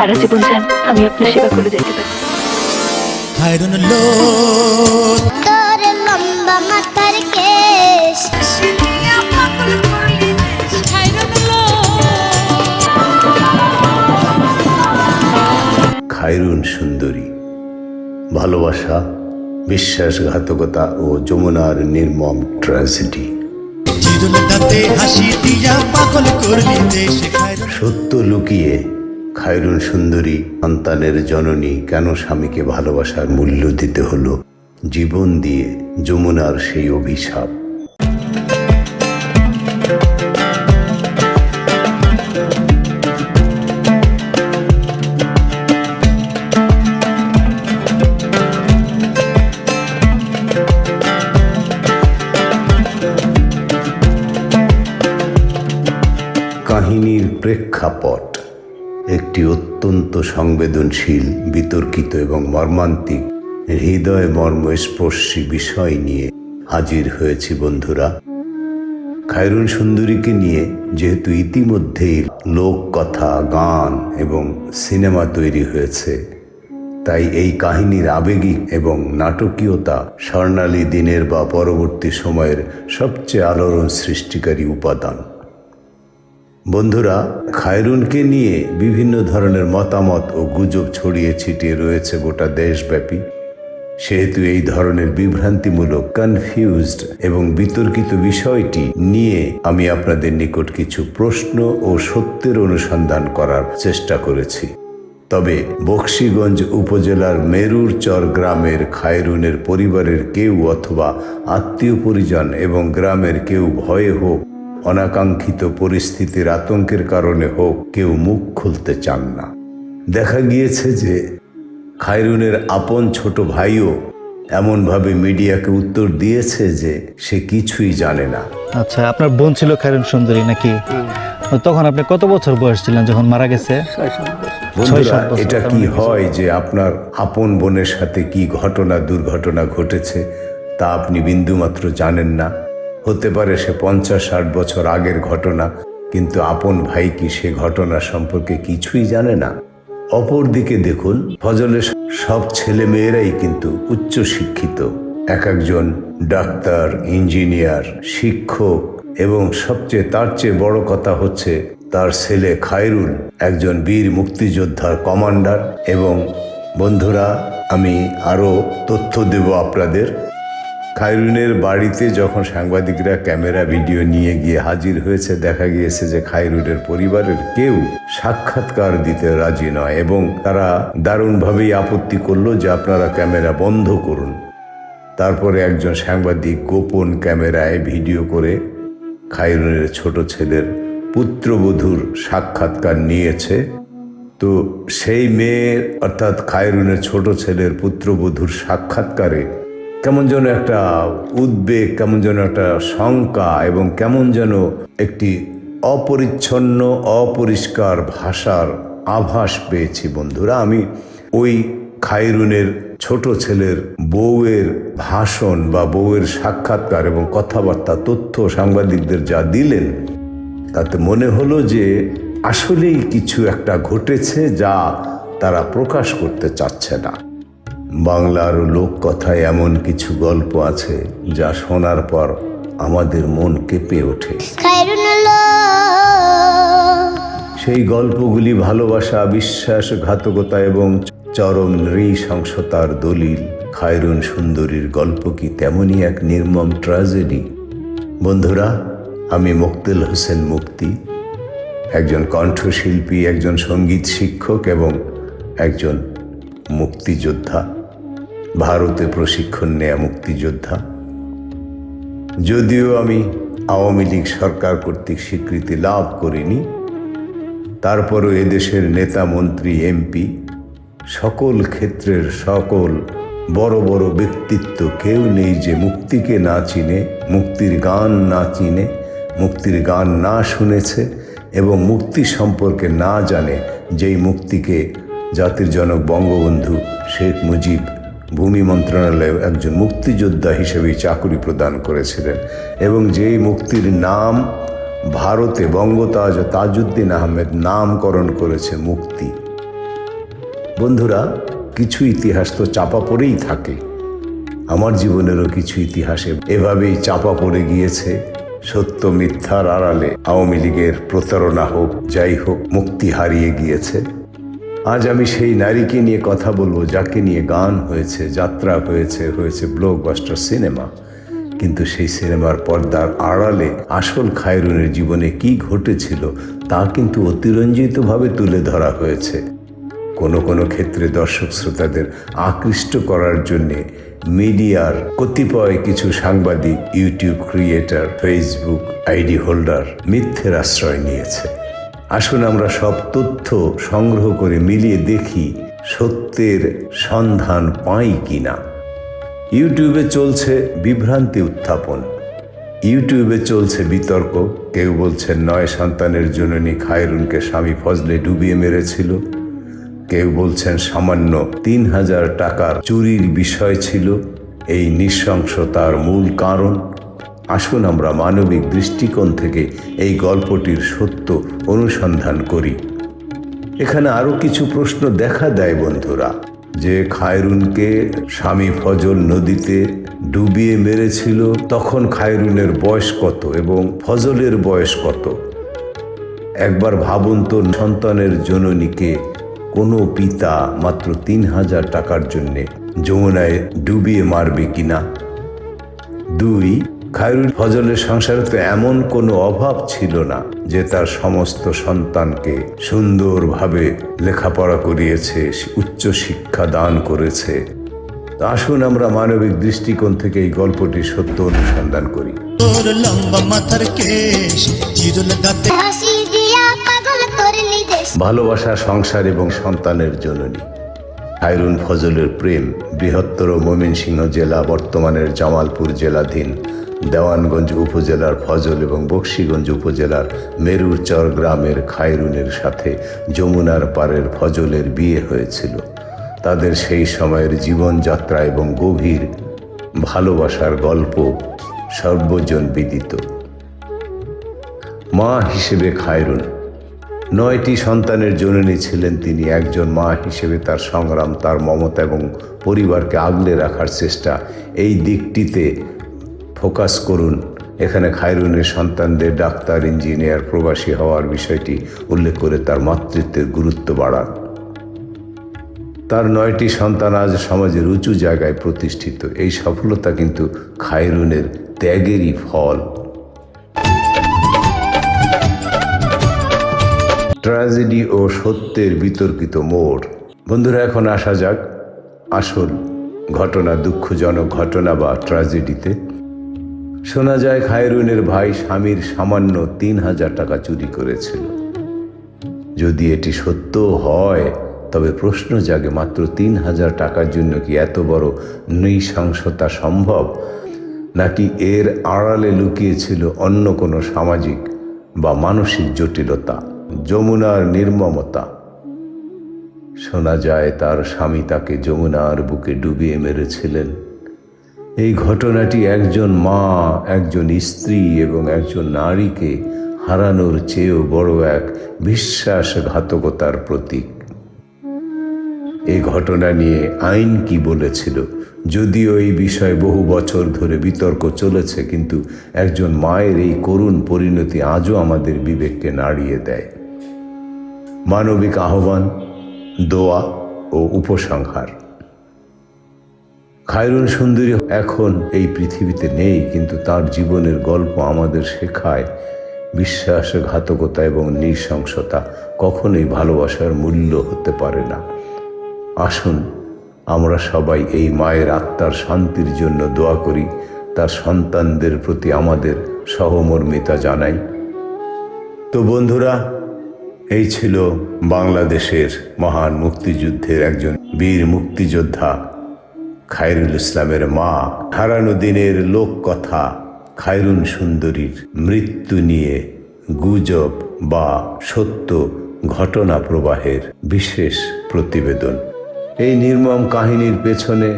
সারা জীবন চান আমি আপনার সেবা করে যেতে পারি। তোর লম্বা মাথার কেশ খায়রুন সুন্দরী, ভালোবাসা, বিশ্বাসঘাতকতা ও যমুনার নির্মম ট্র্যাজেডি। সত্য লুকিয়ে খায়রুন সুন্দরী সন্তানের জননী কেন স্বামীকে ভালোবাসার মূল্য দিতে হলো জীবন দিয়ে, যমুনার সেই অভিশাপ। কাহিনীর প্রেক্ষাপট একটি অত্যন্ত সংবেদনশীল, বিতর্কিত এবং মর্মান্তিক, হৃদয় মর্মস্পর্শী বিষয় নিয়ে হাজির হয়েছি বন্ধুরা। খায়রুন সুন্দরীকে নিয়ে যেহেতু ইতিমধ্যেই লোককথা, গান এবং সিনেমা তৈরি হয়েছে, তাই এই কাহিনীর আবেগিক এবং নাটকীয়তা স্বর্ণালী দিনের বা পরবর্তী সময়ের সবচেয়ে আলোড়ন সৃষ্টিকারী উপাদান। বন্ধুরা, খায়রুনকে নিয়ে বিভিন্ন ধরনের মতামত ও গুজব ছড়িয়ে ছিটিয়ে রয়েছে গোটা দেশব্যাপী। সেহেতু এই ধরনের বিভ্রান্তিমূলক, কনফিউজড এবং বিতর্কিত বিষয়টি নিয়ে আমি আপনাদের নিকট কিছু প্রশ্ন ও সত্যের অনুসন্ধান করার চেষ্টা করেছি। তবে বকশীগঞ্জ উপজেলার মেরুর চর গ্রামের খায়রুনের পরিবারের কেউ অথবা আত্মীয় পরিজন এবং গ্রামের কেউ ভয়ে হোক, অনাকাঙ্ক্ষিত পরিস্থিতির আতঙ্কের কারণে হোক, কেউ মুখ খুলতে চান না। দেখা গিয়েছে যে খায়রুনের আপন ছোট ভাইও এমনভাবে মিডিয়াকে উত্তর দিয়েছে যে সে কিছুই জানে না। আচ্ছা, আপনার বোন ছিল খায়রুন সুন্দরী নাকি? তখন আপনি কত বছর বয়স ছিলেন যখন মারা গেছে? বন্ধুরা, এটা কি হয় যে আপনার আপন বোনের সাথে কি ঘটনা দুর্ঘটনা ঘটেছে তা আপনি বিন্দুমাত্র জানেন না? হতে পারে সে 50-60 বছর আগের ঘটনা, কিন্তু আপন ভাই কি সে ঘটনা সম্পর্কে কিছুই জানে না? অপরদিকে দেখুন, ফজলের সব ছেলে মেয়েরাই কিন্তু উচ্চ শিক্ষিত। এক একজন ডাক্তার, ইঞ্জিনিয়ার, শিক্ষক এবং সবচেয়ে তার চেয়ে বড় কথা হচ্ছে তার ছেলে খায়রুন একজন বীর মুক্তিযোদ্ধার কমান্ডার। এবং বন্ধুরা, আমি আরও তথ্য দেব আপনাদের। খায়রুনের বাড়িতে যখন সাংবাদিকরা ক্যামেরা ভিডিও নিয়ে গিয়ে হাজির হয়েছে, দেখা গিয়েছে যে খায়রুনের পরিবারের কেউ সাক্ষাৎকার দিতে রাজি নয় এবং তারা দারুণভাবেই আপত্তি করলো যে আপনারা ক্যামেরা বন্ধ করুন। তারপরে একজন সাংবাদিক গোপন ক্যামেরায় ভিডিও করে খায়রুনের ছোট ছেলের পুত্রবধূর সাক্ষাৎকার নিয়েছে। তো সেই মেয়ের অর্থাৎ খায়রুনের ছোট ছেলের পুত্রবধূর সাক্ষাৎকারে কেমন যেন একটা উদ্বেগ, কেমন যেন একটা শঙ্কা এবং কেমন যেন একটি অপরিচ্ছন্ন, অপরিষ্কার ভাষার আভাস পেয়েছি বন্ধুরা। আমি ওই খায়রুনের ছোট ছেলের বউয়ের ভাষণ বা বউয়ের সাক্ষাৎকার এবং কথাবার্তা, তথ্য সাংবাদিকদের যা দিলেন, তাতে মনে হলো যে আসলেই কিছু একটা ঘটেছে যা তারা প্রকাশ করতে চাচ্ছে না। বাংলার লোককথায় এমন কিছু গল্প আছে যা শোনার পর আমাদের মন কেঁপে ওঠে। সেই গল্পগুলি ভালোবাসা, বিশ্বাসঘাতকতা এবং চরম নৃশংসতার দলিল। খায়রুন সুন্দরীর গল্প কি তেমনই এক নির্মম ট্র্যাজেডি? বন্ধুরা, আমি মোক্তেল হোসেন মুক্তি, একজন কণ্ঠশিল্পী, একজন সঙ্গীত শিক্ষক এবং একজন মুক্তিযোদ্ধা, ভারতে প্রশিক্ষণ নেয়া মুক্তিযোদ্ধা। যদিও আমি আওয়ামী লীগ সরকার কর্তৃক স্বীকৃতি লাভ করিনি, তারপরও এদেশের নেতা, মন্ত্রী, এমপি, সকল ক্ষেত্রের সকল বড় বড় ব্যক্তিত্ব কেউ নেই যে মুক্তিকে না চিনে, মুক্তির গান না চিনে, মুক্তির গান না শুনেছে এবং মুক্তি সম্পর্কে না জানে, যেই মুক্তিকে জাতির জনক বঙ্গবন্ধু শেখ মুজিব ভূমি মন্ত্রণালয়ে একজন মুক্তিযোদ্ধা হিসেবে চাকরি প্রদান করেছিলেন এবং যেই মুক্তির নাম ভারতে বঙ্গতাজ তাজউদ্দিন আহমেদ নামকরণ করেছে মুক্তি। বন্ধুরা, কিছু ইতিহাস তো চাপা পড়েই থাকে। আমার জীবনেরও কিছু ইতিহাসে এভাবেই চাপা পড়ে গিয়েছে। সত্য মিথ্যার আড়ালে আওয়ামী লীগের প্রতারণা হোক, যাই হোক, মুক্তি হারিয়ে গিয়েছে। আজ আমি সেই নারীকে নিয়ে কথা বলবো, যাকে নিয়ে গান হয়েছে, যাত্রা হয়েছে, হয়েছে ব্লকবাস্টার সিনেমা। কিন্তু সেই সিনেমার পর্দার আড়ালে আসল খায়রুনের জীবনে কি ঘটেছিল তা কিন্তু অতিরঞ্জিতভাবে তুলে ধরা হয়েছে। কোনো কোনো ক্ষেত্রে দর্শক শ্রোতাদের আকৃষ্ট করার জন্যে মিডিয়ার কতিপয় কিছু সাংবাদিক, YouTube creator, Facebook ID holder মিথ্যের আশ্রয় নিয়েছে। আসুন আমরা সব তথ্য সংগ্রহ করে মিলিয়ে দেখি সত্যের সন্ধান পাই কিনা। ইউটিউবে চলছে বিভ্রান্তি উত্থাপন, ইউটিউবে চলছে বিতর্ক। কেউ বলছেন 9 সন্তানের জননী খায়রুনকে স্বামী ফজলে ডুবিয়ে মেরেছিল, কেউ বলছেন সামান্য 3000 টাকার চুরির বিষয় ছিল এই নৃশংসতার মূল কারণ। আসুন আমরা মানবিক দৃষ্টিকোণ থেকে এই গল্পটির সত্য অনুসন্ধান করি। এখানে আরও কিছু প্রশ্ন দেখা দেয় বন্ধুরা, যে খায়রুনকে স্বামী ফজল নদীতে ডুবিয়ে মেরেছিল, তখন খায়রুনের বয়স কত এবং ফজলের বয়স কত? একবার ভাবুন তো, সন্তানের জননীকে কোনো পিতা মাত্র 3000 টাকার জন্যে যমুনায় ডুবিয়ে মারবে কিনা? 2, খায়রুন ফজলের সংসারে তো এমন কোনো অভাব ছিল না যে তার সমস্ত সন্তানকে সুন্দরভাবে লেখাপড়া করিয়েছে, উচ্চ শিক্ষা দান করেছে। আসুন আমরা মানবিক দৃষ্টিকোণ থেকে এই গল্পটির সত্য অনুসন্ধান করি। হাসি দিয়া পাগল করলি দেশ। ভালোবাসা, সংসার এবং সন্তানের জননী খায়রুন ফজলের প্রেম বৃহত্তর ময়মনসিংহ জেলা, বর্তমানের জামালপুর জেলাধীন দেওয়ানগঞ্জ উপজেলার ফজল এবং বকশীগঞ্জ উপজেলার মেরুরচর গ্রামের খায়রুনের সাথে যমুনার পারের ফজলের বিয়ে হয়েছিল। তাদের সেই সময়ের জীবনযাত্রা এবং গভীর ভালোবাসার গল্প সর্বজন বিদিত। মা হিসেবে খায়রুন 9টি সন্তানের জননী ছিলেন তিনি। একজন মা হিসেবে তার সংগ্রাম, তার মমতা এবং পরিবারকে আগলে রাখার চেষ্টা, এই দিকটিতে ফোকাস করুন। এখানে খায়রুনের সন্তানদের ডাক্তার, ইঞ্জিনিয়ার, প্রবাসী হওয়ার বিষয়টি উল্লেখ করে তার মাতৃত্বের গুরুত্ব বাড়ান। তার 9টি সন্তান আজ সমাজের উঁচু জায়গায় প্রতিষ্ঠিত। এই সফলতা কিন্তু খায়রুনের ত্যাগেরই ফল। ট্র্যাজেডি ও সত্যের বিতর্কিত মোড়। বন্ধুরা, এখন আসা যাক আসল ঘটনা, দুঃখজনক ঘটনা বা ট্র্যাজেডিতে। শোনা যায় খায়রুনের ভাই স্বামীর সামান্য 3000 টাকা চুরি করেছিল। যদি এটি সত্য হয় তবে প্রশ্ন জাগে, মাত্র 3000 টাকার জন্য কি এত বড় নৃশংসতা সম্ভব? নাকি এর আড়ালে লুকিয়েছিল অন্য কোনো সামাজিক বা মানসিক জটিলতা, যমুনার নির্মমতা? শোনা যায় তার স্বামী তাকে যমুনার বুকে ডুবিয়ে মেরেছিলেন। এই ঘটনাটি একজন মা, একজন স্ত্রী এবং একজন নারীকে হারানোর চেয়েও বড় এক বিশ্বাসঘাতকতার প্রতীক। এই ঘটনা নিয়ে আইন কি বলেছিল? যদিও এই বিষয়ে বহু বছর ধরে বিতর্ক চলেছে, কিন্তু একজন মায়ের এই করুণ পরিণতি আজও আমাদের বিবেককে নাড়িয়ে দেয়। মানবিক আহ্বান, দোয়া ও উপসংহার। খায়রুন সুন্দরী এখন এই পৃথিবীতে নেই, কিন্তু তার জীবনের গল্প আমাদের শেখায় বিশ্বাসঘাতকতা এবং নৃশংসতা কখনোই ভালোবাসার মূল্য হতে পারে না। আসুন আমরা সবাই এই মায়ের আত্মার শান্তির জন্য দোয়া করি, তার সন্তানদের প্রতি আমাদের সহমর্মিতা জানাই। তো বন্ধুরা, এই ছিল বাংলাদেশের মহান মুক্তিযুদ্ধের একজন বীর মুক্তিযোদ্ধা খায়রুল ইসলামের মা হারানো দিনের লোককথা খায়রুন সুন্দরীর মৃত্যু নিয়ে গুজব বা সত্য ঘটনা প্রবাহের বিশেষ প্রতিবেদন। এই নির্মম কাহিনীর পেছনে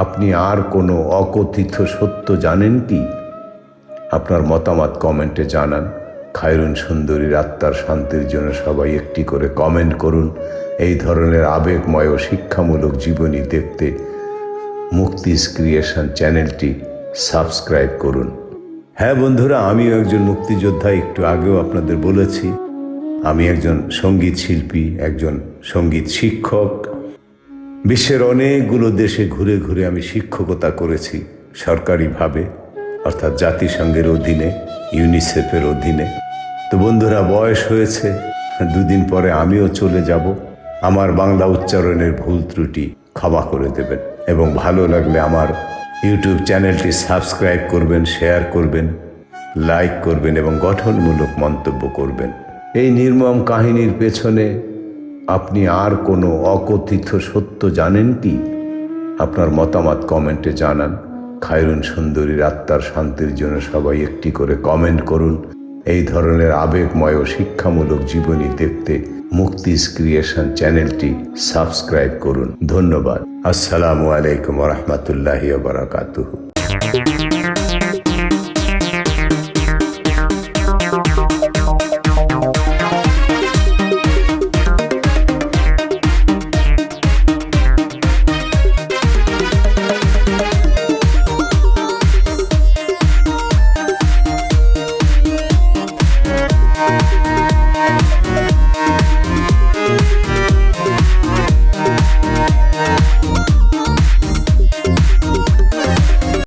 আপনি আর কোনো অকথিত সত্য জানেন কি? আপনার মতামত কমেন্টে জানান। খায়রুন সুন্দরীর আত্মার শান্তির জন্য সবাই একটি করে কমেন্ট করুন এই ধরনের আবেগময় ও শিক্ষামূলক জীবনী দেখতে মুক্তিজ ক্রিয়েশন চ্যানেলটি সাবস্ক্রাইব করুন। হ্যাঁ বন্ধুরা, আমিও একজন মুক্তিযোদ্ধা। একটু আগেও আপনাদের বলেছি আমি একজন সঙ্গীত শিল্পী, একজন সঙ্গীত শিক্ষক। বিশ্বের অনেকগুলো দেশে ঘুরে ঘুরে আমি শিক্ষকতা করেছি সরকারিভাবে, অর্থাৎ জাতিসংঘের অধীনে, ইউনিসেফের অধীনে। তো বন্ধুরা, বয়স হয়েছে, দুদিন পরে আমিও চলে যাব। আমার বাংলা উচ্চারণের ভুল ত্রুটি ক্ষমা করে দেবেন এবং ভালো লাগলে আমার ইউটিউব চ্যানেলটি সাবস্ক্রাইব করবেন, শেয়ার করবেন, লাইক করবেন এবং গঠনমূলক মন্তব্য করবেন। এই নির্মম কাহিনীর পেছনে আপনি আর কোনো অকথিত সত্য জানেন কি? আপনার মতামত কমেন্টে জানান। খায়রুন সুন্দরীর আত্মার শান্তির জন্য সবাই একটি করে কমেন্ট করুন। এই ধরনের আবেগময় ও শিক্ষামূলক জীবনী দেখতে মুক্তিজ ক্রিয়েশন চ্যানেলটি সাবস্ক্রাইব করুন। ধন্যবাদ। আসসালামু আলাইকুম ওয়া রাহমাতুল্লাহি ওয়া বারাকাতুহু।